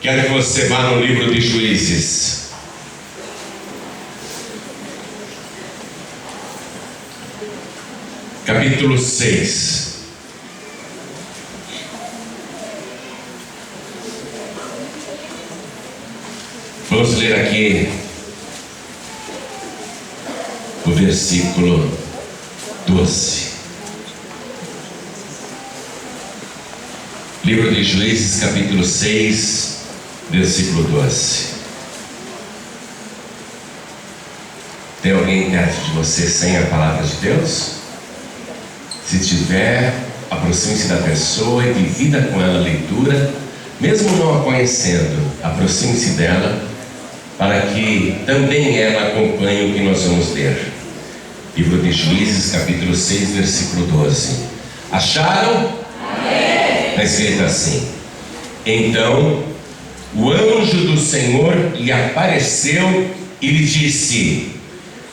Quero que você vá no livro de Juízes. Capítulo 6. Vamos ler aqui o versículo 12. Livro de Juízes, capítulo 6, versículo 12. Tem alguém perto de você sem a palavra de Deus? Se tiver, aproxime-se da pessoa e divida com ela a leitura, mesmo não a conhecendo, aproxime-se dela, para que também ela acompanhe o que nós vamos ler. Livro de Juízes, capítulo 6, versículo 12. Acharam? Amém. Está escrito assim: então o anjo do Senhor lhe apareceu e lhe disse: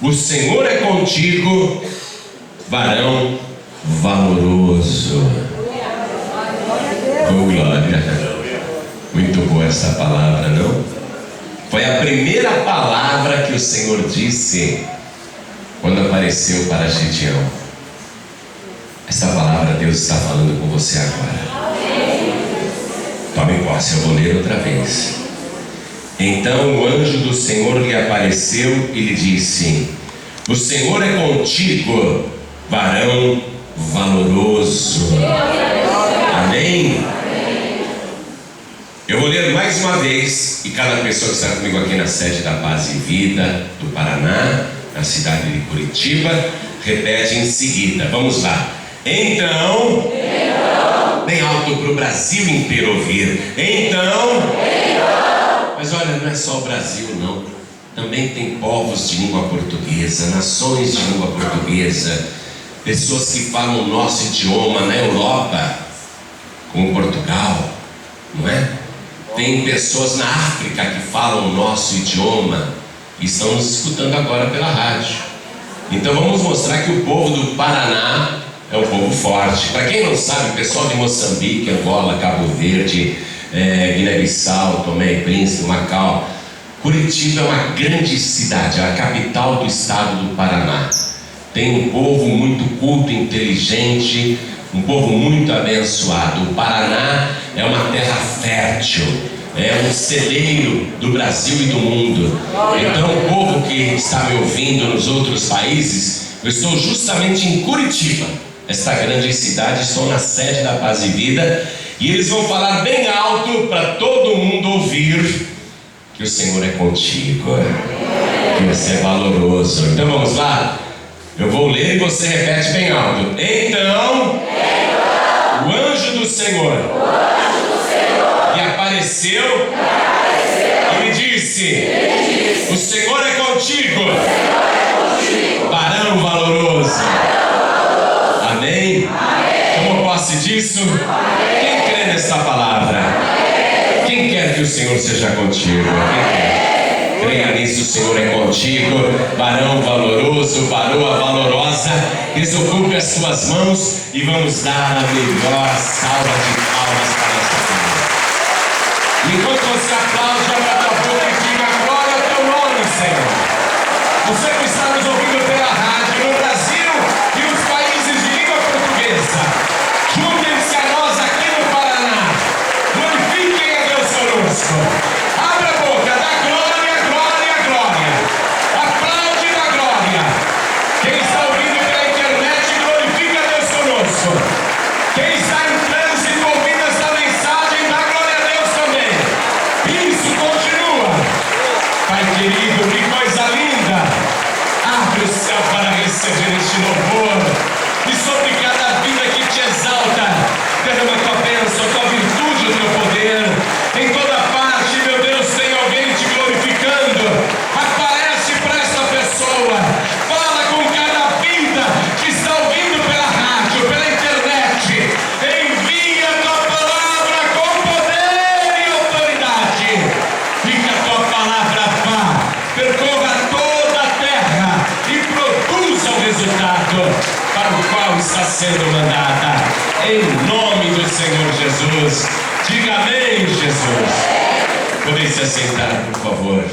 o Senhor é contigo, varão valoroso. Oh, glória! Muito boa essa palavra, não? Foi a primeira palavra que o Senhor disse quando apareceu para Gideão. Essa palavra Deus está falando com você agora. Tome posse, eu vou ler outra vez. Então o anjo do Senhor lhe apareceu e lhe disse: o Senhor é contigo, varão valoroso. Amém? Eu vou ler mais uma vez, e cada pessoa que está comigo aqui na sede da Paz e Vida do Paraná, na cidade de Curitiba, repete em seguida. Vamos lá. Então, bem alto para o Brasil inteiro ouvir. Então, mas olha, não é só o Brasil não, também tem povos de língua portuguesa, nações de língua portuguesa, pessoas que falam o nosso idioma na Europa, como Portugal, não é? Tem pessoas na África que falam o nosso idioma e estão nos escutando agora pela rádio. Então vamos mostrar que o povo do Paraná é um povo forte. Para quem não sabe, o pessoal de Moçambique, Angola, Cabo Verde, Guiné-Bissau, Tomé e Príncipe, Macau, Curitiba é uma grande cidade, é a capital do estado do Paraná. Tem um povo muito culto, inteligente, um povo muito abençoado. O Paraná é uma terra fértil, é um celeiro do Brasil e do mundo. Então o povo que está me ouvindo nos outros países, eu estou justamente em Curitiba, esta grande cidade, estou na sede da Paz e Vida, e eles vão falar bem alto para todo mundo ouvir que o Senhor é contigo, que você é valoroso. Então vamos lá? Eu vou ler e você repete bem alto. Então, o anjo do Senhor lhe apareceu e lhe disse: o Senhor é contigo, varão valoroso. Amém? Toma posse disso? Quem crê nessa palavra? Quem quer que o Senhor seja contigo? Quem quer? Creia nisso, o Senhor é contigo, varão valoroso, varoa valorosa. Desocupe as suas mãos e vamos dar a melhor salva de palmas para esta família. Enquanto você aplaude, abra a tua boca e diga: glória ao teu nome, Senhor. Você que está nos ouvindo pela rádio no Brasil e os países de língua portuguesa, juntem-se a nós aqui no Paraná. Glorifiquem a Deus conosco. Abra a boca, dá glória, glória, glória. Aplaude da glória. Quem está ouvindo pela internet, glorifica a Deus conosco. Quem está em trânsito ouvindo esta mensagem, dá glória a Deus também. Isso, continua. Pai querido, que coisa linda. Abre o céu para receber este louvor. E sobre cada vida que te exalta, derrama a tua bênção, a tua virtude, o teu poder. Em toda parte, meu Deus, tem alguém te glorificando. Aparece para essa pessoa. Fala com cada vida que está ouvindo pela rádio, pela internet. Envia a tua palavra com poder e autoridade. E que a tua palavra vá, percorra toda a terra e produza o resultado para o qual está sendo mandada. Em nome do Senhor Jesus. Diga amém, Jesus. Podem se assentar, por favor.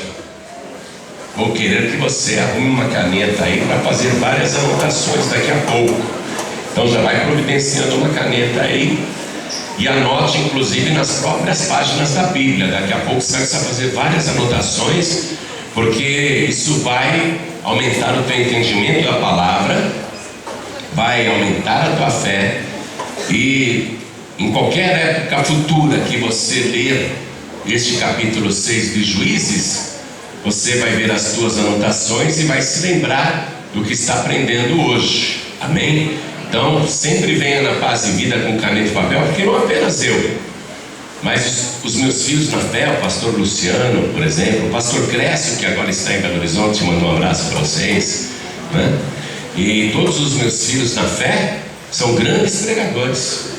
Vou querer que você arrume uma caneta aí para fazer várias anotações daqui a pouco. Então já vai providenciando uma caneta aí e anote inclusive nas próprias páginas da Bíblia. Daqui a pouco você vai fazer várias anotações, porque isso vai aumentar o teu entendimento da palavra, vai aumentar a tua fé, e em qualquer época futura que você ler este capítulo 6 de Juízes, você vai ver as tuas anotações e vai se lembrar do que está aprendendo hoje. Amém? Então sempre venha na Paz e Vida com caneta e papel, porque não apenas eu, mas os meus filhos na fé, o pastor Luciano, por exemplo, o pastor Crécio, que agora está em Belo Horizonte, manda um abraço para vocês, né? E todos os meus filhos na fé são grandes pregadores,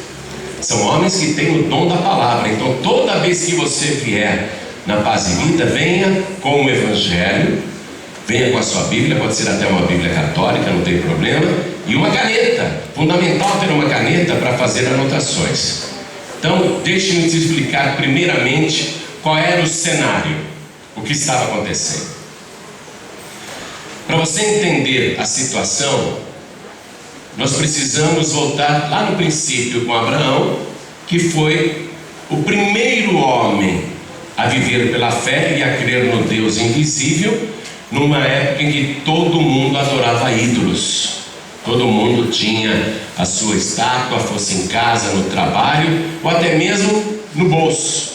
são homens que têm o dom da palavra. Então toda vez que você vier na Paz e Vida, venha com o Evangelho, venha com a sua Bíblia, pode ser até uma Bíblia católica, não tem problema, e uma caneta. Fundamental ter uma caneta para fazer anotações. Então deixe-me te explicar primeiramente qual era o cenário, o que estava acontecendo. Para você entender a situação, nós precisamos voltar lá no princípio com Abraão, que foi o primeiro homem a viver pela fé e a crer no Deus invisível, numa época em que todo mundo adorava ídolos. Todo mundo tinha a sua estátua, fosse em casa, no trabalho, ou até mesmo no bolso.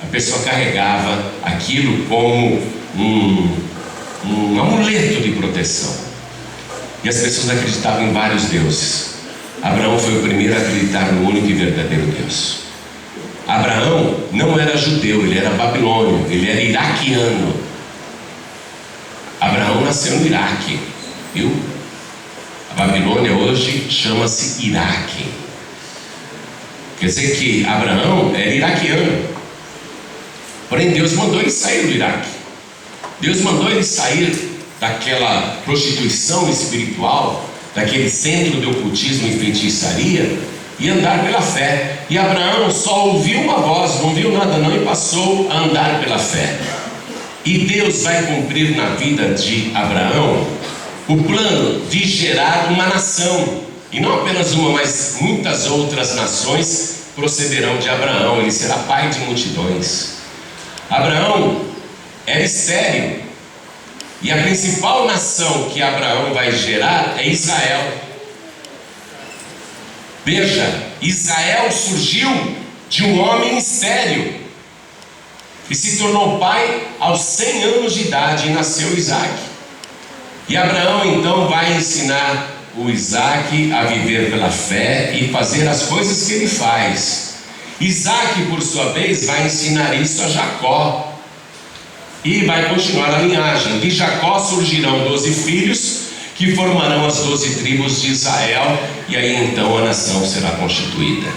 A pessoa carregava aquilo como um amuleto de proteção. E as pessoas acreditavam em vários deuses. Abraão foi o primeiro a acreditar no único e verdadeiro Deus. Abraão não era judeu, ele era babilônio, ele era iraquiano. Abraão nasceu no Iraque, viu? A Babilônia hoje chama-se Iraque. Quer dizer que Abraão era iraquiano. Porém Deus mandou ele sair do Iraque. Deus mandou ele sair daquela prostituição espiritual, daquele centro de ocultismo e feitiçaria, e andar pela fé. E Abraão só ouviu uma voz, não viu nada não, e passou a andar pela fé. E Deus vai cumprir na vida de Abraão o plano de gerar uma nação, e não apenas uma, mas muitas outras nações procederão de Abraão. Ele será pai de multidões. Abraão era estéril, e a principal nação que Abraão vai gerar é Israel. Veja, Israel surgiu de um homem estéril, e se tornou pai aos 100 anos de idade, e nasceu Isaac. E Abraão então vai ensinar o Isaac a viver pela fé e fazer as coisas que ele faz. Isaac, por sua vez, vai ensinar isso a Jacó, e vai continuar a linhagem. De Jacó surgirão 12 filhos, que formarão as 12 tribos de Israel, e aí então a nação será constituída.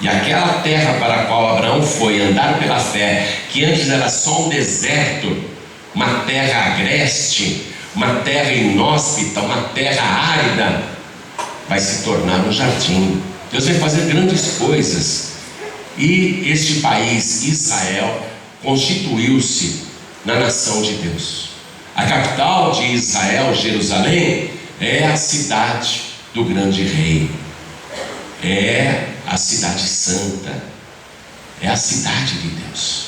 E aquela terra para a qual Abraão foi andar pela fé, que antes era só um deserto, uma terra agreste, uma terra inóspita, uma terra árida, vai se tornar um jardim. Deus vai fazer grandes coisas. E este país, Israel, constituiu-se na nação de Deus. A capital de Israel, Jerusalém, é a cidade do grande rei, é a cidade santa, é a cidade de Deus.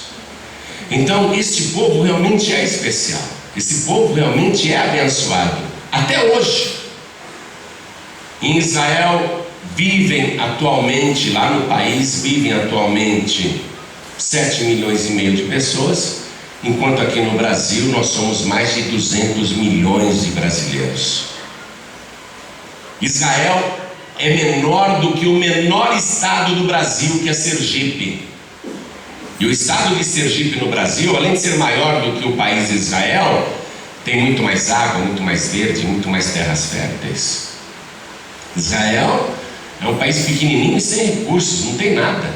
Então este povo realmente é especial, esse povo realmente é abençoado. Até hoje em Israel vivem atualmente, lá no país vivem atualmente 7 milhões e meio de pessoas, enquanto aqui no Brasil nós somos mais de 200 milhões de brasileiros. Israel é menor do que o menor estado do Brasil, que é Sergipe. E o estado de Sergipe no Brasil, além de ser maior do que o país de Israel, tem muito mais água, muito mais verde, muito mais terras férteis. Israel é um país pequenininho e sem recursos, não tem nada.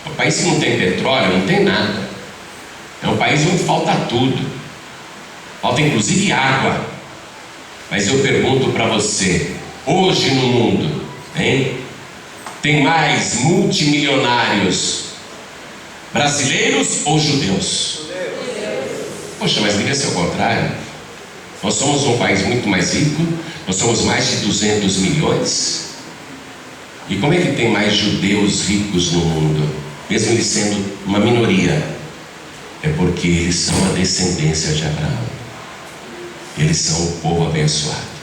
É um país que não tem petróleo, não tem nada. É um país onde falta tudo, falta inclusive água. Mas eu pergunto para você, hoje no mundo, hein? Tem mais multimilionários Brasileiros ou judeus? Poxa, mas devia ser o contrário. Nós somos um país muito mais rico, nós somos mais de 200 milhões. E como é que tem mais judeus ricos no mundo, mesmo eles sendo uma minoria? É porque eles são a descendência de Abraão, eles são o povo abençoado.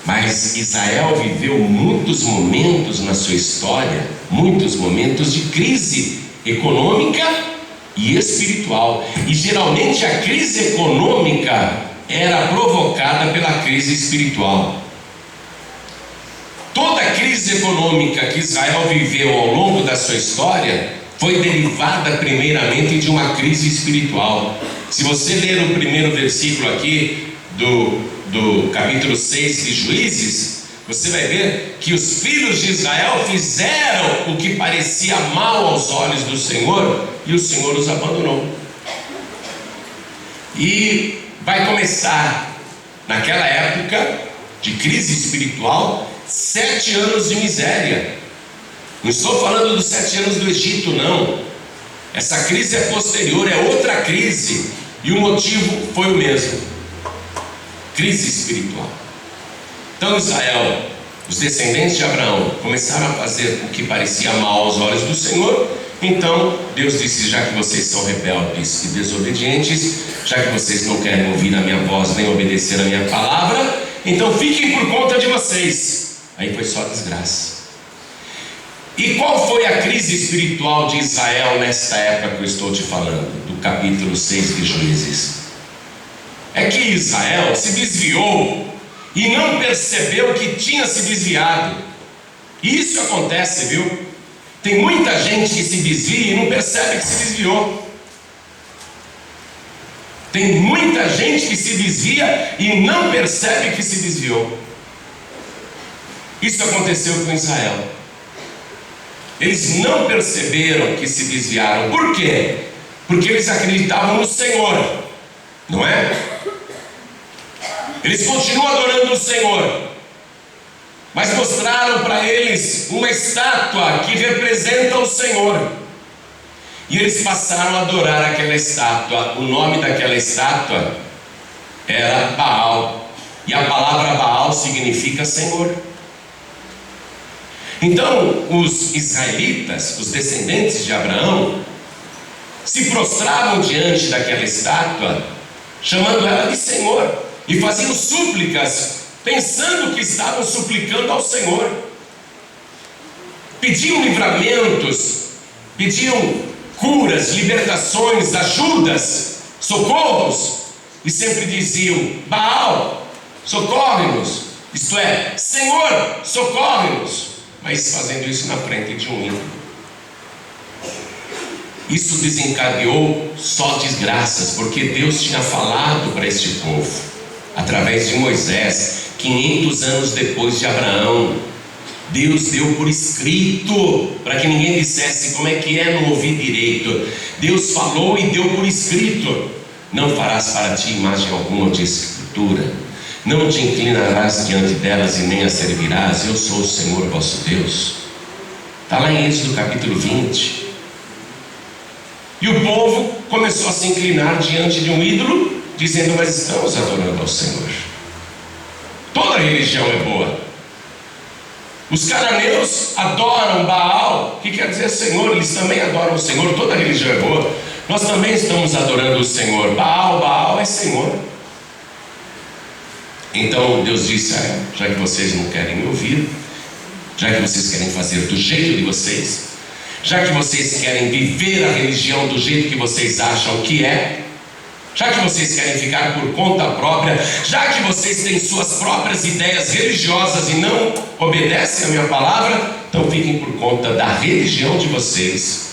Mas Israel viveu muitos momentos na sua história, muitos momentos de crise econômica e espiritual. E geralmente a crise econômica era provocada pela crise espiritual. Toda a crise econômica que Israel viveu ao longo da sua história foi derivada primeiramente de uma crise espiritual. Se você ler o primeiro versículo aqui do capítulo 6 de Juízes, você vai ver que os filhos de Israel fizeram o que parecia mal aos olhos do Senhor, e o Senhor os abandonou. E vai começar, naquela época de crise espiritual, 7 anos de miséria. Não estou falando dos 7 anos do Egito, não. Essa crise é posterior, é outra crise, e o motivo foi o mesmo: crise espiritual. Então Israel, os descendentes de Abraão, começaram a fazer o que parecia mal aos olhos do Senhor. Então Deus disse: já que vocês são rebeldes e desobedientes, já que vocês não querem ouvir a minha voz nem obedecer a minha palavra, então fiquem por conta de vocês. Aí foi só desgraça. E qual foi a crise espiritual de Israel nesta época que eu estou te falando, do capítulo 6 de Juízes? É que Israel se desviou e não percebeu que tinha se desviado. E isso acontece, viu? Tem muita gente que se desvia e não percebe que se desviou. Tem muita gente que se desvia e não percebe que se desviou. Isso aconteceu com Israel. Eles não perceberam que se desviaram. Por quê? Porque eles acreditavam no Senhor, não é? Eles continuam adorando o Senhor, mas mostraram para eles uma estátua que representa o Senhor, e eles passaram a adorar aquela estátua. O nome daquela estátua era Baal, e a palavra Baal significa Senhor. Então os israelitas, os descendentes de Abraão, se prostravam diante daquela estátua, chamando ela de Senhor, e faziam súplicas, pensando que estavam suplicando ao Senhor. Pediam livramentos, pediam curas, libertações, ajudas, socorros, e sempre diziam: Baal, socorre-nos, isto é, Senhor, socorre-nos, mas fazendo isso na frente de um ídolo. Isso desencadeou só desgraças, porque Deus tinha falado para este povo, através de Moisés, 500 anos depois de Abraão. Deus deu por escrito, para que ninguém dissesse: como é que é, não ouvi direito. Deus falou e deu por escrito: não farás para ti imagem alguma de escultura, não te inclinarás diante delas e nem as servirás, eu sou o Senhor vosso Deus. Está lá em Êxodo capítulo 20. E o povo começou a se inclinar diante de um ídolo, dizendo: mas estamos adorando ao Senhor. Toda religião é boa. Os cananeus adoram Baal, que quer dizer Senhor. Eles também adoram o Senhor. Toda religião é boa. Nós também estamos adorando o Senhor. Baal é Senhor. Então Deus disse: já que vocês não querem me ouvir, já que vocês querem fazer do jeito de vocês, já que vocês querem viver a religião do jeito que vocês acham que é, já que vocês querem ficar por conta própria, já que vocês têm suas próprias ideias religiosas e não obedecem a minha palavra, então fiquem por conta da religião de vocês,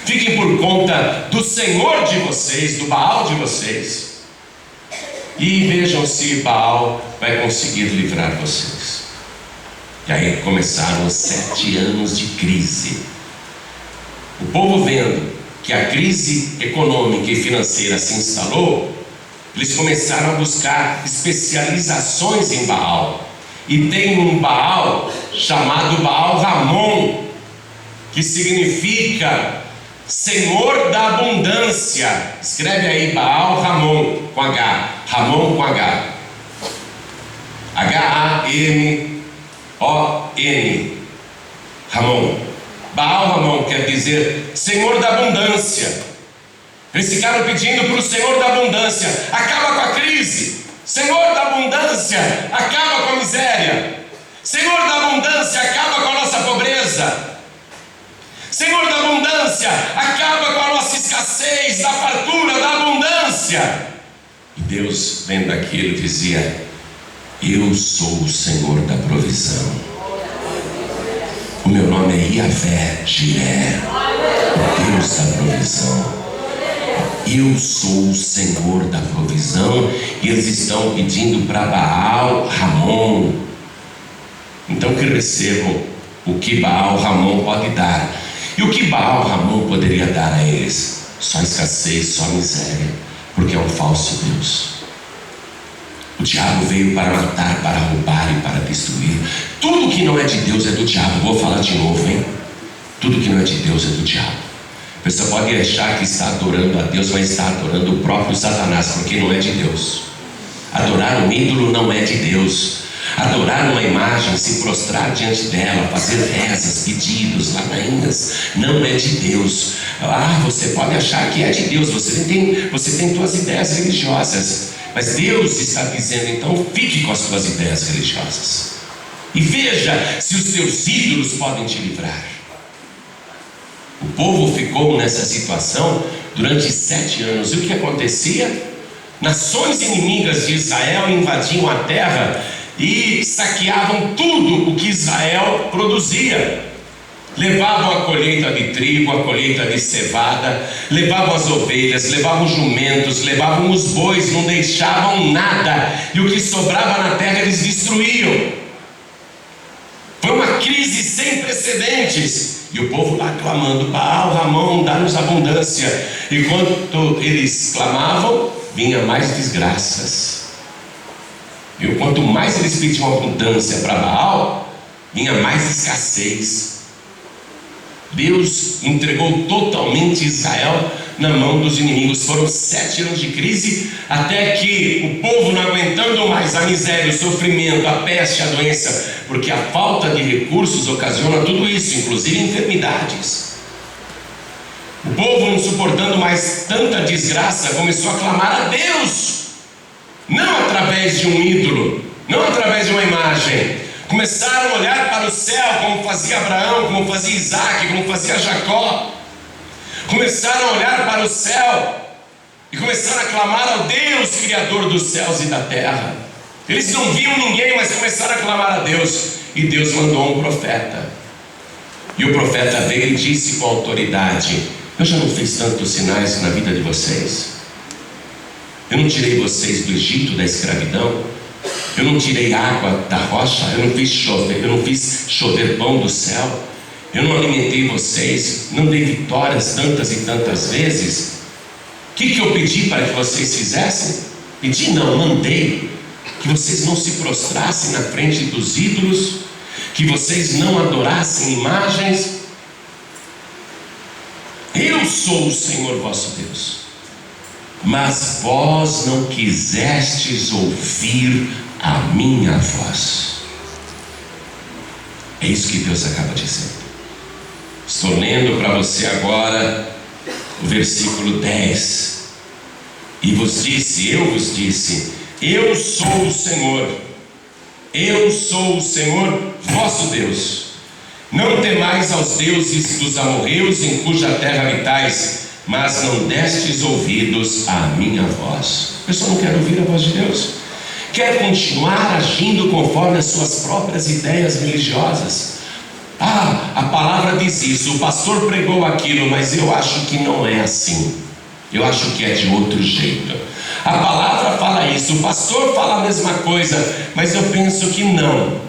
fiquem por conta do Senhor de vocês, do Baal de vocês, e vejam se Baal vai conseguir livrar vocês. E aí começaram os 7 anos de crise. O povo, vendo que a crise econômica e financeira se instalou, eles começaram a buscar especializações em Baal. E tem um Baal chamado Baal Ramon, que significa Senhor da abundância. Escreve aí Baal Ramon com H. Ramon com H. H-A-M-O-N. Ramon. Baal Ramon quer dizer Senhor da abundância. Eles ficaram pedindo para o Senhor da abundância: acaba com a crise. Senhor da abundância, acaba com a miséria. Senhor da abundância, acaba com a nossa pobreza. Senhor da abundância, acaba com a nossa escassez, da fartura, da abundância. E Deus, vendo aquilo, dizia: eu sou o Senhor da provisão. O meu nome é Yahvé Jiré, o Deus da provisão. Eu sou o Senhor da provisão. E eles estão pedindo para Baal Ramon. Então que recebam o que Baal Ramon pode dar. E o que Baal Ramon poderia dar a eles? Só escassez, só miséria, porque é um falso Deus. O diabo veio para matar, para roubar e para destruir. Tudo que não é de Deus é do diabo. Vou falar de novo, hein? Tudo que não é de Deus é do diabo. A pessoa pode achar que está adorando a Deus, mas está adorando o próprio Satanás, porque não é de Deus. Adorar um ídolo não é de Deus. Adorar uma imagem, se prostrar diante dela, fazer rezas, pedidos, ladainhas, não é de Deus. Você pode achar que é de Deus, você tem suas ideias religiosas, mas Deus está dizendo: então fique com as suas ideias religiosas e veja se os teus ídolos podem te livrar. O povo ficou nessa situação durante 7 anos. E o que acontecia? Nações inimigas de Israel invadiam a terra e saqueavam tudo o que Israel produzia. Levavam a colheita de trigo, a colheita de cevada, levavam as ovelhas, levavam os jumentos, levavam os bois, não deixavam nada, e o que sobrava na terra eles destruíam. Foi uma crise sem precedentes. E o povo lá clamando: Baal Ramon, dá-nos abundância. Enquanto eles clamavam, vinha mais desgraças. E quanto mais eles pediam abundância para Baal, vinha mais escassez. Deus entregou totalmente Israel na mão dos inimigos. Foram 7 anos de crise, até que o povo, não aguentando mais a miséria, o sofrimento, a peste, a doença, porque a falta de recursos ocasiona tudo isso, inclusive enfermidades. O povo, não suportando mais tanta desgraça, começou a clamar a Deus, não através de um ídolo, não através de uma imagem. Começaram a olhar para o céu, como fazia Abraão, como fazia Isaac, como fazia Jacó. Começaram a olhar para o céu e começaram a clamar ao Deus Criador dos céus e da terra. Eles não viam ninguém, mas começaram a clamar a Deus. E Deus mandou um profeta. E o profeta veio e disse com autoridade: eu já não fiz tantos sinais na vida de vocês? Eu não tirei vocês do Egito, da escravidão? Eu não tirei água da rocha? Eu não fiz chover pão do céu? Eu não alimentei vocês? Não dei vitórias tantas e tantas vezes? O que eu pedi para que vocês fizessem? Pedi não, mandei que vocês não se prostrassem na frente dos ídolos, que vocês não adorassem imagens. Eu sou o Senhor vosso Deus, mas vós não quisestes ouvir a minha voz. É isso que Deus acaba dizendo. Estou lendo para você agora o versículo 10. E eu vos disse, eu sou o Senhor, eu sou o Senhor vosso Deus. Não temais aos deuses dos amorreus em cuja terra habitais, mas não destes ouvidos à minha voz. Eu só não quero ouvir a voz de Deus. Quer continuar agindo conforme as suas próprias ideias religiosas. A palavra diz isso, o pastor pregou aquilo, mas eu acho que não é assim. Eu acho que é de outro jeito. A palavra fala isso, o pastor fala a mesma coisa, mas eu penso que não.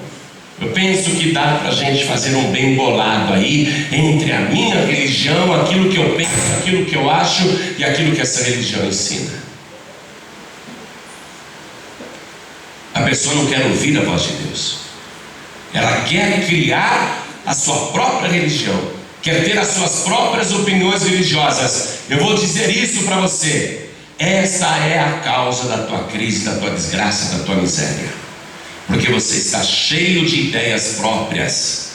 Eu penso que dá para a gente fazer um bem bolado aí entre a minha religião, aquilo que eu penso, aquilo que eu acho e aquilo que essa religião ensina. A pessoa não quer ouvir a voz de Deus. Ela quer criar a sua própria religião, quer ter as suas próprias opiniões religiosas, eu vou dizer isso para você: essa é a causa da tua crise, da tua desgraça, da tua miséria, porque você está cheio de ideias próprias,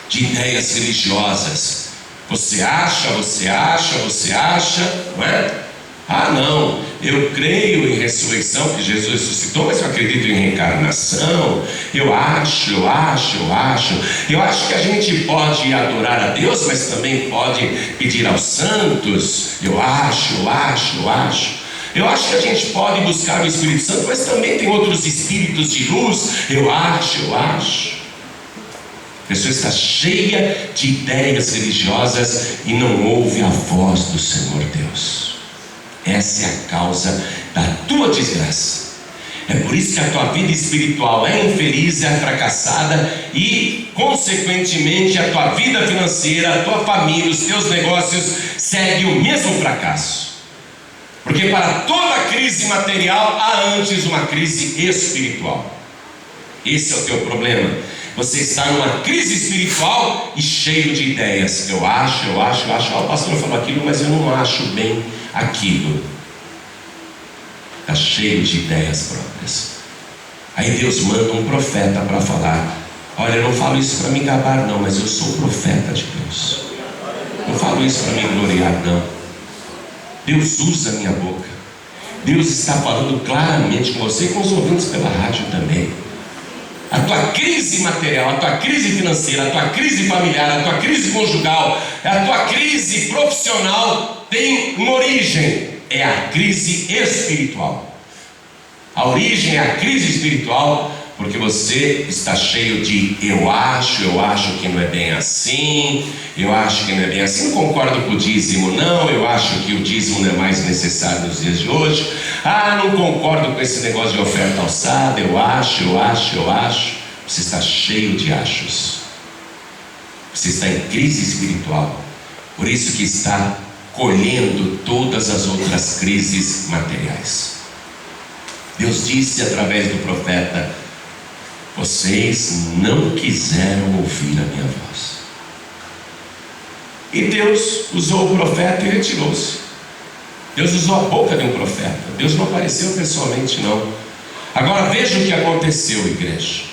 de ideias religiosas. Você acha, não é? Ah, não, eu creio em ressurreição, que Jesus ressuscitou, mas eu acredito em reencarnação. Eu acho que a gente pode adorar a Deus, mas também pode pedir aos santos. Eu acho que a gente pode buscar o Espírito Santo, mas também tem outros espíritos de luz. Eu acho. A pessoa está cheia de ideias religiosas e não ouve a voz do Senhor Deus. Essa é a causa da tua desgraça. É por isso que a tua vida espiritual é infeliz, é fracassada, e consequentemente a tua vida financeira, a tua família, os teus negócios seguem o mesmo fracasso. Porque para toda crise material há antes uma crise espiritual. Esse é o teu problema. Você está numa crise espiritual e cheio de ideias. Eu acho. O pastor falou aquilo, mas eu não acho bem aquilo. Está cheio de ideias próprias. Aí Deus manda um profeta para falar: olha, eu não falo isso para me gabar não, mas eu sou profeta de Deus. Não falo isso para me gloriar não. Deus usa a minha boca. Deus está falando claramente com você e com os ouvintes pela rádio também. A tua crise material, a tua crise financeira, a tua crise familiar, a tua crise conjugal, a tua crise profissional tem uma origem: é a crise espiritual. A origem é a crise espiritual, porque você está cheio de eu acho que não é bem assim, eu acho que não é bem assim, não concordo com o dízimo não, eu acho que o dízimo não é mais necessário nos dias de hoje, não concordo com esse negócio de oferta alçada, eu acho. Você está cheio de achos. Você está em crise espiritual, por isso que está colhendo todas as outras crises materiais. Deus disse através do profeta: vocês não quiseram ouvir a minha voz. E Deus usou o profeta e retirou-se. Deus usou a boca de um profeta. Deus não apareceu pessoalmente não. Agora veja o que aconteceu, igreja.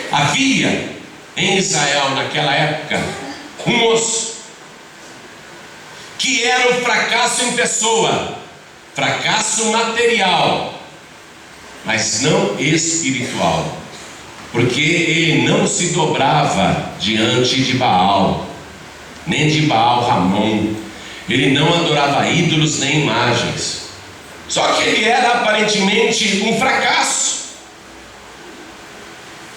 Havia em Israel naquela época um moço que era um fracasso em pessoa, fracasso material, mas não espiritual, porque ele não se dobrava diante de Baal, nem de Baal Ramon. Ele não adorava ídolos nem imagens. Só que ele era aparentemente um fracasso.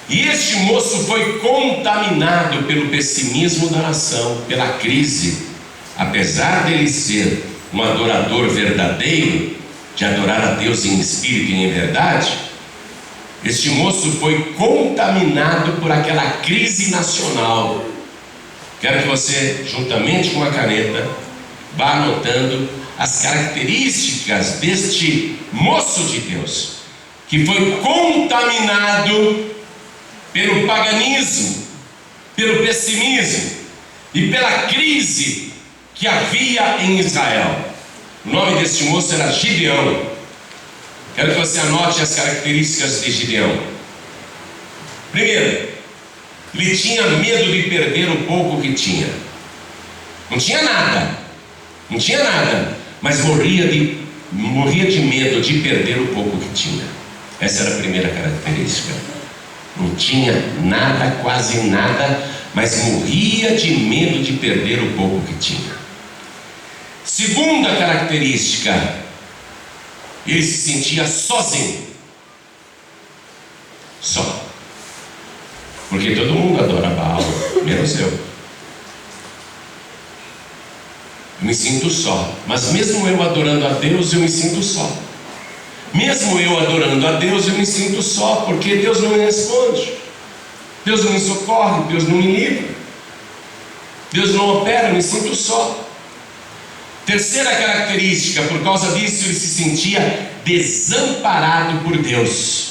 E este moço foi contaminado pelo pessimismo da nação, pela crise. Apesar dele ser um adorador verdadeiro, de adorar a Deus em espírito e em verdade, este moço foi contaminado por aquela crise nacional. Quero que você, juntamente com a caneta, vá anotando as características deste moço de Deus, que foi contaminado pelo paganismo, pelo pessimismo e pela crise que havia em Israel. O nome deste moço era Gideão. Quero que você anote as características de Gideão. Primeiro, ele tinha medo de perder o pouco que tinha. Não tinha nada, mas morria de medo de perder o pouco que tinha. Essa era a primeira característica. Não tinha nada, quase nada, mas morria de medo de perder o pouco que tinha. Segunda característica, ele se sentia sozinho. Só. Porque todo mundo adora Baal, menos eu. Eu me sinto só. Mas mesmo eu adorando a Deus, eu me sinto só. Mesmo eu adorando a Deus, eu me sinto só, porque Deus não me responde, Deus não me socorre, Deus não me livra, Deus não opera, eu me sinto só. Terceira característica, por causa disso ele se sentia desamparado por Deus.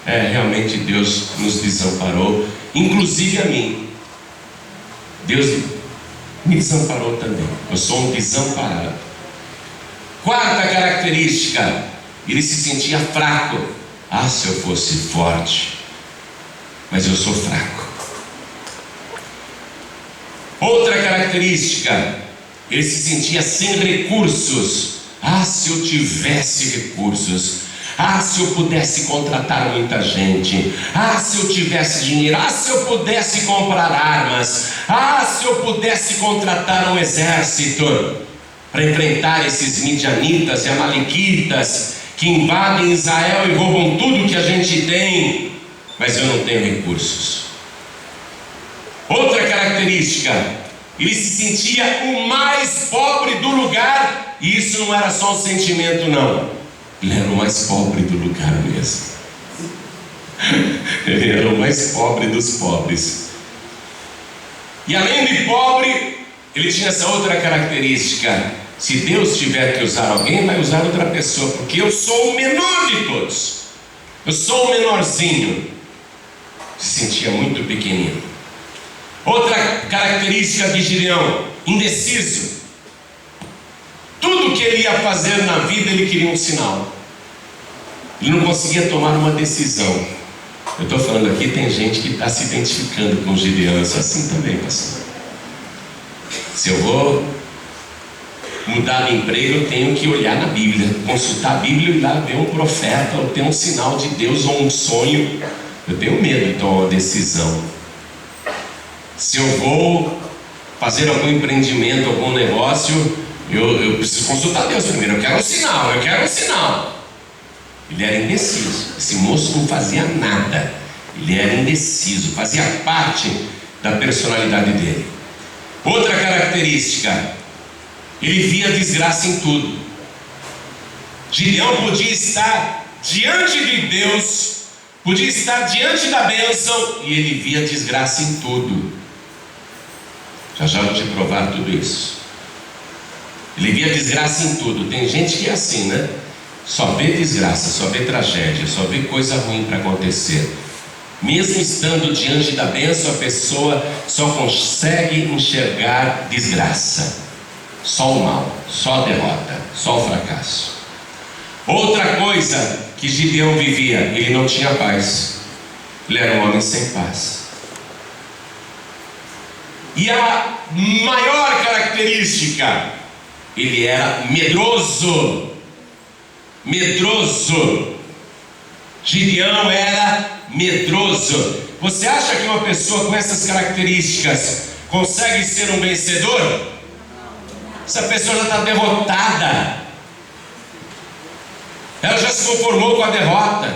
Realmente Deus nos desamparou, inclusive a mim. Deus me desamparou também. Eu sou um desamparado. Quarta característica, ele se sentia fraco. Ah, se eu fosse forte, mas eu sou fraco. Outra característica, ele se sentia sem recursos. Ah, se eu tivesse recursos. Ah, se eu pudesse contratar muita gente. Ah, se eu tivesse dinheiro. Ah, se eu pudesse comprar armas. Ah, se eu pudesse contratar um exército para enfrentar esses midianitas e amalequitas que invadem Israel e roubam tudo que a gente tem. Mas eu não tenho recursos. Outra característica, ele se sentia o mais pobre do lugar. E isso não era só um sentimento, não. Ele era o mais pobre do lugar mesmo. Ele era o mais pobre dos pobres. E além de pobre, ele tinha essa outra característica. Se Deus tiver que usar alguém, vai usar outra pessoa, porque eu sou o menor de todos. Eu sou o menorzinho. Se sentia muito pequenino. Outra característica de Gideão, indeciso. Tudo que ele ia fazer na vida, ele queria um sinal. Ele não conseguia tomar uma decisão. Eu estou falando aqui, tem gente que está se identificando com Gideão. Eu sou assim também, pastor. Se eu vou mudar de emprego, eu tenho que olhar na Bíblia, consultar a Bíblia e ir lá ver um profeta, ou ter um sinal de Deus, ou um sonho. Eu tenho medo de tomar uma decisão. Se eu vou fazer algum empreendimento, algum negócio, eu preciso consultar Deus primeiro. Eu quero um sinal. Ele era indeciso. Esse moço não fazia nada. Ele era indeciso. Fazia parte da personalidade dele. Outra característica, ele via desgraça em tudo. Gideão podia estar diante de Deus, podia estar diante da bênção, e ele via desgraça em tudo. Já vou te provar tudo isso. Ele via desgraça em tudo. Tem gente que é assim, né? Só vê desgraça, só vê tragédia, só vê coisa ruim para acontecer. Mesmo estando diante da bênção, a pessoa só consegue enxergar desgraça. Só o mal, só a derrota, só o fracasso. Outra coisa que Gideão vivia, ele não tinha paz. Ele era um homem sem paz. E a maior característica, ele era medroso. Medroso. Gideão era medroso. Você acha que uma pessoa com essas características consegue ser um vencedor? Essa pessoa já está derrotada. Ela já se conformou com a derrota.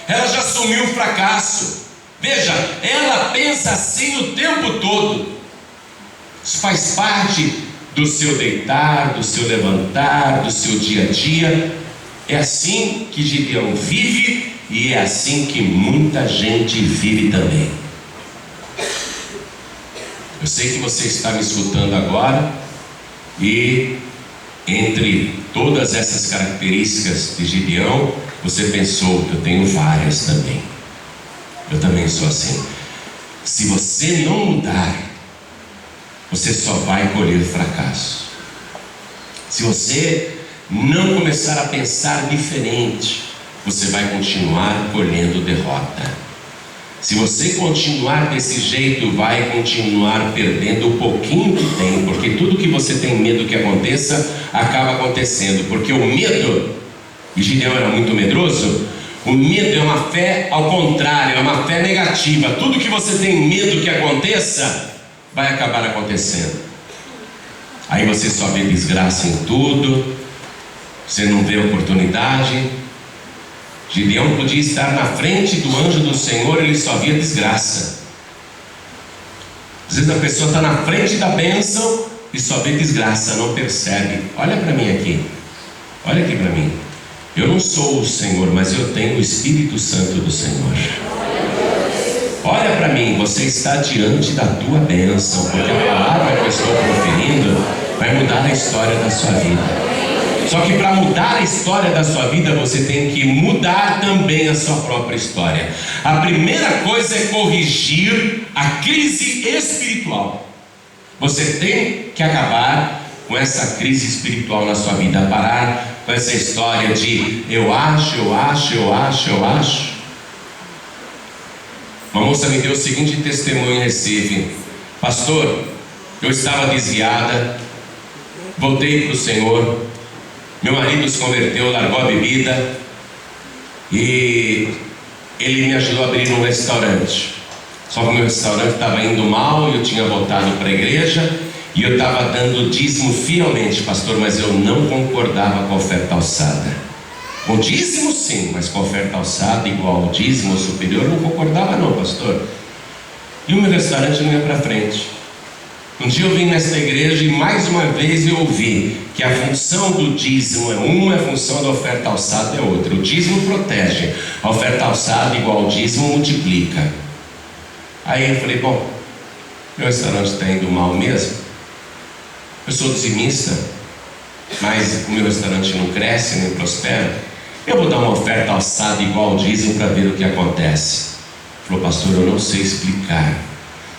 Ela já assumiu o fracasso. Veja, ela pensa assim o tempo todo. Isso faz parte do seu deitar, do seu levantar, do seu dia a dia. É assim que Gideão vive, e é assim que muita gente vive também. Eu sei que você está me escutando agora, e entre todas essas características de Gideão, você pensou, eu tenho várias também. Eu também sou assim. Se você não mudar, você só vai colher fracasso. Se você não começar a pensar diferente, você vai continuar colhendo derrota. Se você continuar desse jeito, vai continuar perdendo o pouquinho que tem, porque tudo que você tem medo que aconteça, acaba acontecendo. Porque o medo, e Gideão era muito medroso, o medo é uma fé ao contrário, é uma fé negativa. Tudo que você tem medo que aconteça, vai acabar acontecendo. Aí você só vê desgraça em tudo, você não vê oportunidade. Gideão podia estar na frente do anjo do Senhor, ele só via desgraça. Às vezes a pessoa está na frente da bênção e só vê desgraça, não percebe. Olha para mim aqui, olha aqui para mim. Eu não sou o Senhor, mas eu tenho o Espírito Santo do Senhor. Olha para mim, você está diante da tua bênção, porque a palavra que eu estou proferindo vai mudar a história da sua vida. Só que para mudar a história da sua vida, você tem que mudar também a sua própria história. A primeira coisa é corrigir a crise espiritual. Você tem que acabar com essa crise espiritual na sua vida, parar com essa história de eu acho. Uma moça me deu o seguinte testemunho em Recife: pastor, eu estava desviada, voltei para o Senhor, meu marido se converteu, largou a bebida e ele me ajudou a abrir um restaurante. Só que o meu restaurante estava indo mal e eu tinha voltado para a igreja e eu estava dando dízimo fielmente, pastor, mas eu não concordava com a oferta alçada. Com dízimo sim, mas com a oferta alçada igual ao dízimo ou superior eu não concordava não, pastor. E o meu restaurante não ia para frente. Um dia eu vim nesta igreja e mais uma vez eu ouvi que a função do dízimo é uma, a função da oferta alçada é outra. O dízimo protege, a oferta alçada igual ao dízimo multiplica. Aí eu falei, bom, meu restaurante está indo mal mesmo, eu sou dizimista, mas o meu restaurante não cresce nem prospera, eu vou dar uma oferta alçada igual ao dízimo para ver o que acontece. Ele falou, pastor, eu não sei explicar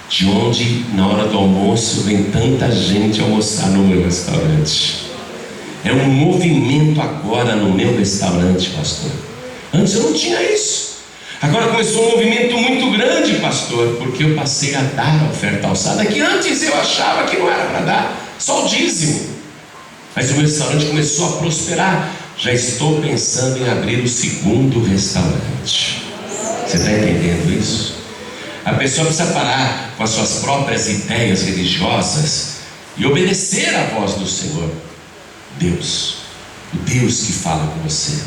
de onde na hora do almoço vem tanta gente almoçar no meu restaurante. É um movimento agora no meu restaurante, pastor. Antes eu não tinha isso. Agora começou um movimento muito grande, pastor, porque eu passei a dar a oferta alçada, que antes eu achava que não era para dar, só o dízimo. Mas o meu restaurante começou a prosperar. Já estou pensando em abrir o segundo restaurante. Você está entendendo isso? A pessoa precisa parar com as suas próprias ideias religiosas e obedecer à voz do Senhor. Deus, o Deus que fala com você.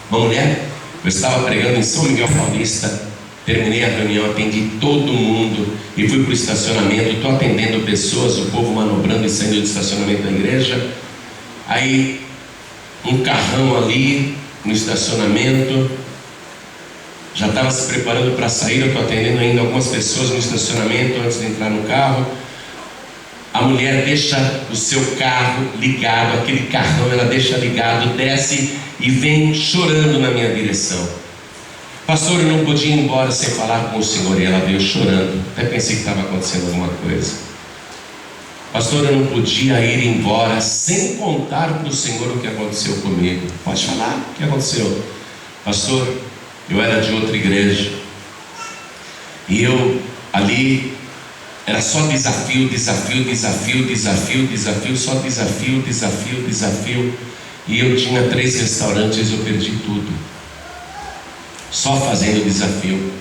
Uma mulher, eu estava pregando em São Miguel Paulista, terminei a reunião, atendi todo mundo e fui para o estacionamento. Estou atendendo pessoas, o povo manobrando e saindo do estacionamento da igreja. Aí um carrão ali no estacionamento, já estava se preparando para sair. Eu estou atendendo ainda algumas pessoas no estacionamento antes de entrar no carro. A mulher deixa o seu carro ligado, aquele carrão ela deixa ligado, desce e vem chorando na minha direção. Pastor, eu não podia ir embora sem falar com o Senhor. E ela veio chorando, até pensei que estava acontecendo alguma coisa. Pastor, eu não podia ir embora sem contar para o Senhor o que aconteceu comigo. Pode falar o que aconteceu. Pastor, eu era de outra igreja e eu ali era só desafio, só desafio. E eu tinha 3 restaurantes, eu perdi tudo, só fazendo desafio.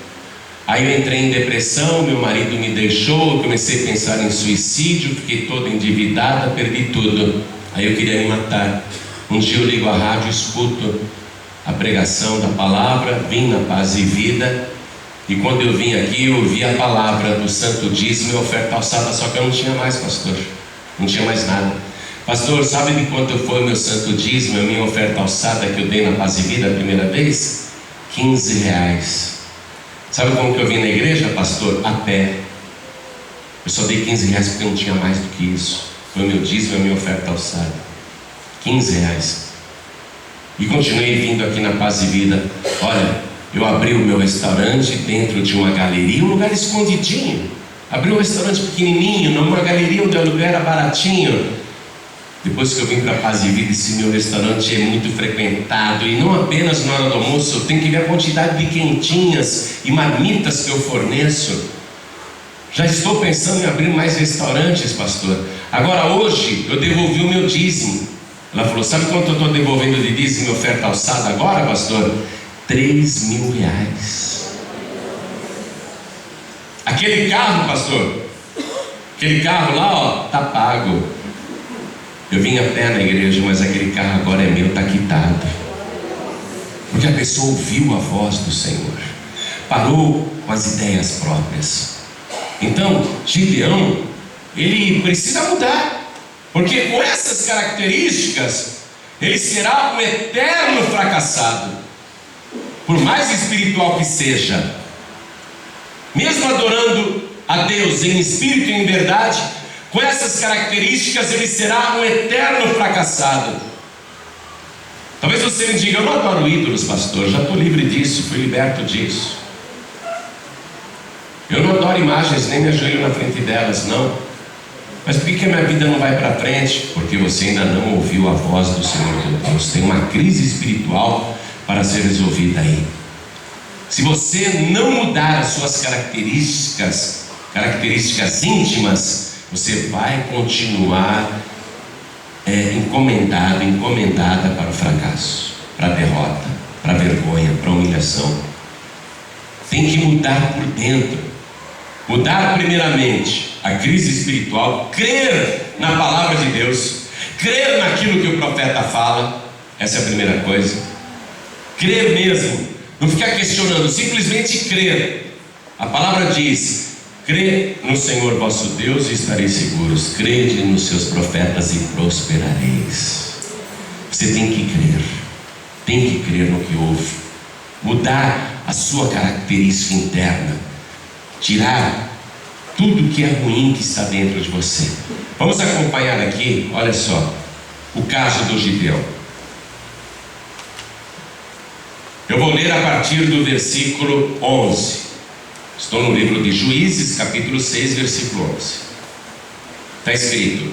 Aí eu entrei em depressão, meu marido me deixou, eu comecei a pensar em suicídio, fiquei toda endividada, perdi tudo. Aí eu queria me matar. Um dia eu ligo a rádio, escuto a pregação da palavra, vim na Paz e Vida, e quando eu vim aqui eu ouvi a palavra do santo dízimo e oferta alçada, só que eu não tinha mais, pastor, não tinha mais nada. Pastor, sabe de quanto foi o meu santo dízimo, a minha oferta alçada que eu dei na Paz e Vida a primeira vez? R$15. Sabe como que eu vim na igreja, pastor? A pé. Eu só dei R$15 porque eu não tinha mais do que isso. Foi o meu dízimo, a minha oferta alçada. R$15. E continuei vindo aqui na Paz e Vida. Olha, eu abri o meu restaurante dentro de uma galeria, um lugar escondidinho. Abri um restaurante pequenininho, numa galeria onde o aluguel era baratinho. Depois que eu vim para a Paz e Vida, esse meu restaurante é muito frequentado. E não apenas na hora do almoço, eu tenho que ver a quantidade de quentinhas e marmitas que eu forneço. Já estou pensando em abrir mais restaurantes, pastor. Agora hoje eu devolvi o meu dízimo. Ela falou, sabe quanto eu estou devolvendo de dízimo e oferta alçada agora, pastor? R$3.000. Aquele carro, pastor, aquele carro lá, ó, tá pago. Eu vim a pé na igreja, mas aquele carro agora é meu, está quitado. Porque a pessoa ouviu a voz do Senhor, parou com as ideias próprias. Então, Gideão, ele precisa mudar, porque com essas características, ele será um eterno fracassado, por mais espiritual que seja. Mesmo adorando a Deus em espírito e em verdade, com essas características ele será um eterno fracassado. Talvez você me diga, eu não adoro ídolos, pastor, já estou livre disso, fui liberto disso. Eu não adoro imagens, nem me ajoelho na frente delas, não. Mas por que a minha vida não vai para frente? Porque você ainda não ouviu a voz do Senhor teu Deus. Tem uma crise espiritual para ser resolvida aí. Se você não mudar as suas características íntimas, você vai continuar encomendada para o fracasso, para a derrota, para a vergonha, para a humilhação. Tem que mudar por dentro. Mudar primeiramente a crise espiritual, crer na palavra de Deus, crer naquilo que o profeta fala. Essa é a primeira coisa. Crer mesmo, não ficar questionando, simplesmente crer. A palavra diz: crê no Senhor vosso Deus e estareis seguros, crede nos seus profetas e prosperareis. Você tem que crer no que ouve, mudar a sua característica interna, tirar tudo que é ruim que está dentro de você. Vamos acompanhar aqui, olha só, o caso do Gideão. Eu vou ler a partir do versículo 11. Estou no livro de Juízes, capítulo 6, versículo 11. Está escrito: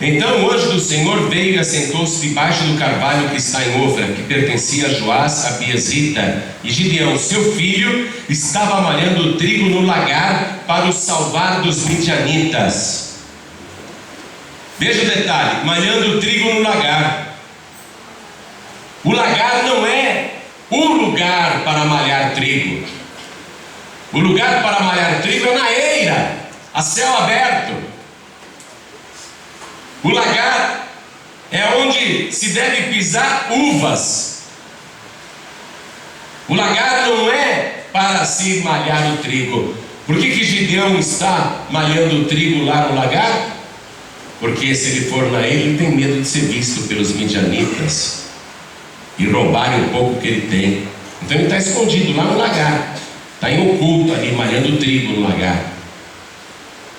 então o anjo do Senhor veio e assentou-se debaixo do carvalho que está em Ofra, que pertencia a Joás, a Biezrita, e Gideão, seu filho, estava malhando o trigo no lagar para o salvar dos midianitas. Veja o detalhe: malhando o trigo no lagar. O lagar não é o lugar para malhar trigo. O lugar para malhar trigo é na eira, a céu aberto. O lagar é onde se deve pisar uvas. O lagar não é para se malhar o trigo. Por que Gideão está malhando o trigo lá no lagar? Porque se ele for na eira, ele tem medo de ser visto pelos midianitas e roubarem o pouco que ele tem. Então ele está escondido lá no lagar, está em oculto ali, malhando o trigo no lagar.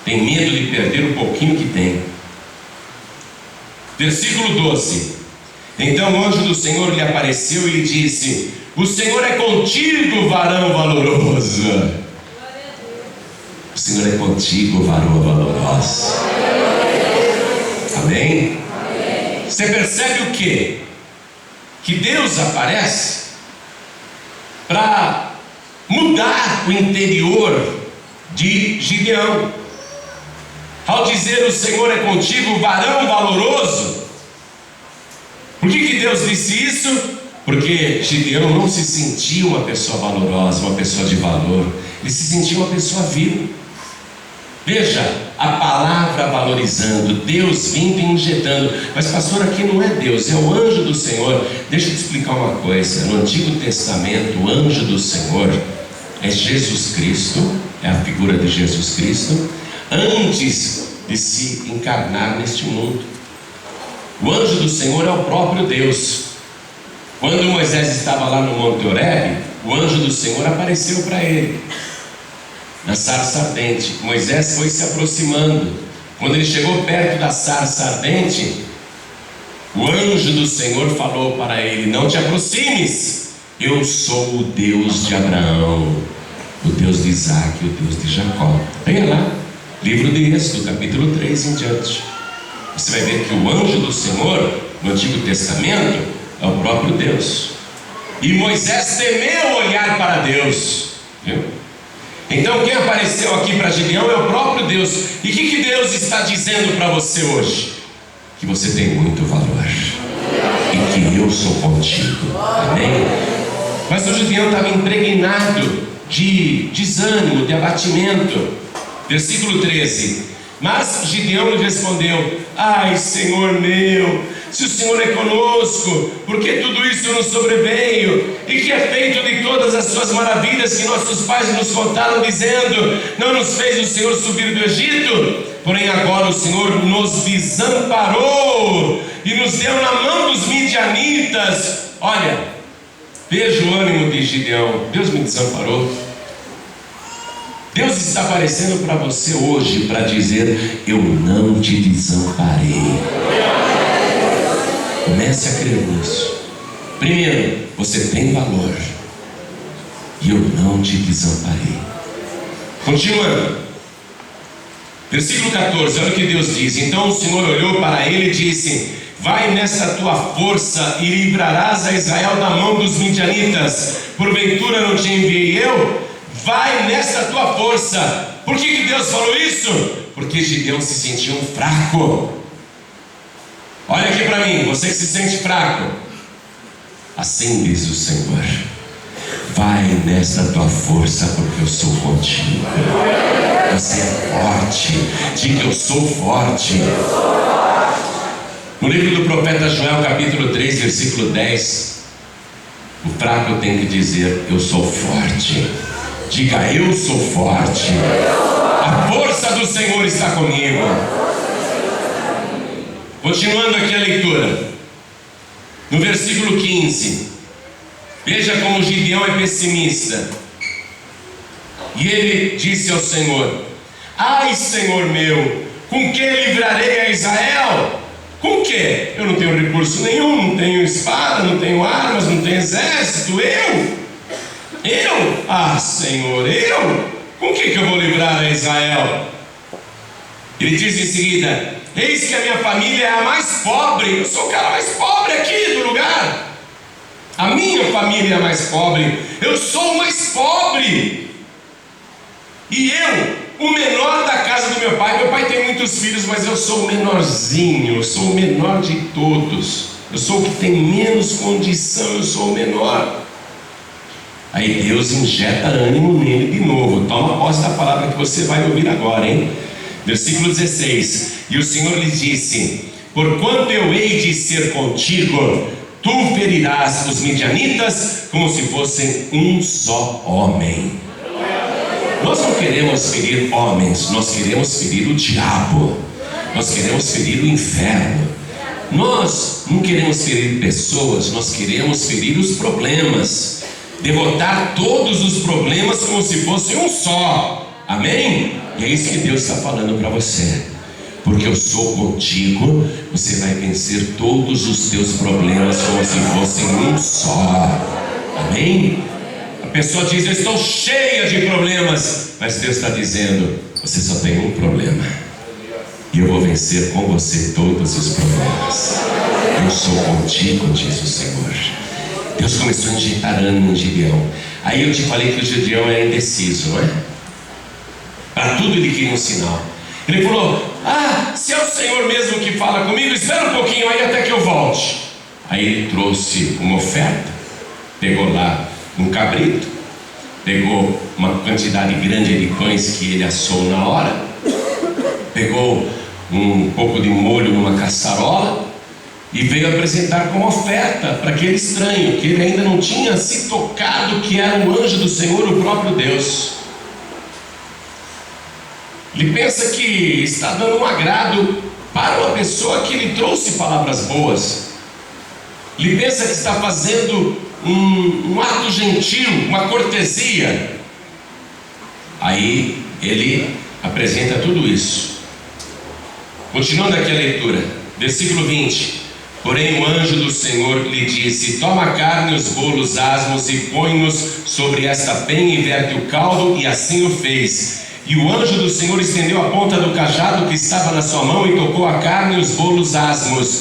Tem medo de perder o pouquinho que tem. Versículo 12. Então o anjo do Senhor lhe apareceu e lhe disse: o Senhor é contigo, varão valoroso. O Senhor é contigo, varão valoroso. Amém? Você percebe o quê? Que Deus aparece para mudar o interior de Gideão. Ao dizer o Senhor é contigo, varão valoroso. Por que Deus disse isso? Porque Gideão não se sentia uma pessoa valorosa, uma pessoa de valor. Ele se sentia uma pessoa vil. Veja a palavra valorizando, Deus vindo e injetando. Mas pastor, aqui não é Deus, é o anjo do Senhor. Deixa eu te explicar uma coisa. No Antigo Testamento, o anjo do Senhor é Jesus Cristo, é a figura de Jesus Cristo, antes de se encarnar neste mundo. O anjo do Senhor é o próprio Deus. Quando Moisés estava lá no Monte Horebe, o anjo do Senhor apareceu para ele na sarça ardente. Moisés foi se aproximando. Quando ele chegou perto da sarça ardente, o anjo do Senhor falou para ele: não te aproximes, eu sou o Deus de Abraão, o Deus de Isaac e o Deus de Jacó. Venha lá, livro de Êxodo, capítulo 3 em diante. Você vai ver que o anjo do Senhor no Antigo Testamento é o próprio Deus. E Moisés temeu olhar para Deus, viu? Então quem apareceu aqui para Gideão é o próprio Deus. E o que Deus está dizendo para você hoje? Que você tem muito valor e que eu sou contigo. Amém? Mas o Gideão estava impregnado de desânimo, de abatimento. Versículo 13. Mas Gideão lhe respondeu: ai, Senhor meu, se o Senhor é conosco, porque tudo isso nos sobreveio, e que é feito de todas as suas maravilhas que nossos pais nos contaram, dizendo: não nos fez o Senhor subir do Egito? Porém agora o Senhor nos desamparou e nos deu na mão dos midianitas. Olha, veja o ânimo de Gideão: Deus me desamparou. Deus está aparecendo para você hoje para dizer: eu não te desamparei. Comece a crer nisso. Primeiro, você tem valor e eu não te desamparei. Continuando. Versículo 14, olha o que Deus diz. Então o Senhor olhou para ele e disse: vai nesta tua força e livrarás a Israel da mão dos midianitas. Porventura não te enviei eu? Vai nesta tua força. Por que Deus falou isso? Porque Gideão se sentia um fraco. Olha aqui para mim, você que se sente fraco, assim diz o Senhor: vai nesta tua força, porque eu sou contigo. Você é forte. Diga: eu sou forte. No livro do profeta Joel, capítulo 3, versículo 10, o fraco tem que dizer: eu sou forte. Diga: eu sou forte. A força do Senhor está comigo. Continuando aqui a leitura, no versículo 15, veja como Gideão é pessimista. E ele disse ao Senhor: ai, Senhor meu, com que livrarei a Israel? Com que? Eu não tenho recurso nenhum, não tenho espada, não tenho armas, não tenho exército. Eu? Ah, Senhor, eu? Com que eu vou livrar a Israel? Ele diz em seguida: eis que a minha família é a mais pobre. Eu sou o cara mais pobre aqui do lugar. A minha família é a mais pobre. Eu sou o mais pobre. E eu, o menor da casa do meu pai. Meu pai tem muitos filhos, mas eu sou o menorzinho. Eu sou o menor de todos. Eu sou o que tem menos condição. Eu sou o menor. Aí Deus injeta ânimo nele de novo. Toma posse da palavra que você vai ouvir agora, hein? Versículo 16. E o Senhor lhe disse: porquanto eu hei de ser contigo, tu ferirás os midianitas como se fossem um só homem. Nós não queremos ferir homens, nós queremos ferir o diabo. Nós queremos ferir o inferno. Nós não queremos ferir pessoas, nós queremos ferir os problemas. Derrotar todos os problemas como se fosse um só. Amém? E é isso que Deus está falando para você. Porque eu sou contigo, você vai vencer todos os teus problemas como se fossem um só. Amém? A pessoa diz: eu estou cheia de problemas. Mas Deus está dizendo: você só tem um problema, e eu vou vencer com você todos os problemas. Eu sou contigo, diz o Senhor. Deus começou a injetar ânimo em Gideão. Aí eu te falei que o Gideão era indeciso, não é? Para tudo ele queria um sinal. Ele falou: ah, se é o Senhor mesmo que fala comigo, espera um pouquinho aí até que eu volte. Aí ele trouxe uma oferta. Pegou lá um cabrito, pegou uma quantidade grande de pães que ele assou na hora, pegou um pouco de molho numa caçarola e veio apresentar como oferta para aquele estranho, que ele ainda não tinha se tocado que era o anjo do Senhor, o próprio Deus. Ele pensa que está dando um agrado para uma pessoa que lhe trouxe palavras boas. Ele pensa que está fazendo um ato gentil, uma cortesia. Aí ele apresenta tudo isso. Continuando aqui a leitura, versículo 20. Porém o anjo do Senhor lhe disse: toma a carne e os bolos asmos e põe-nos sobre esta penha e verte o caldo. E assim o fez. E o anjo do Senhor estendeu a ponta do cajado que estava na sua mão e tocou a carne e os bolos asmos.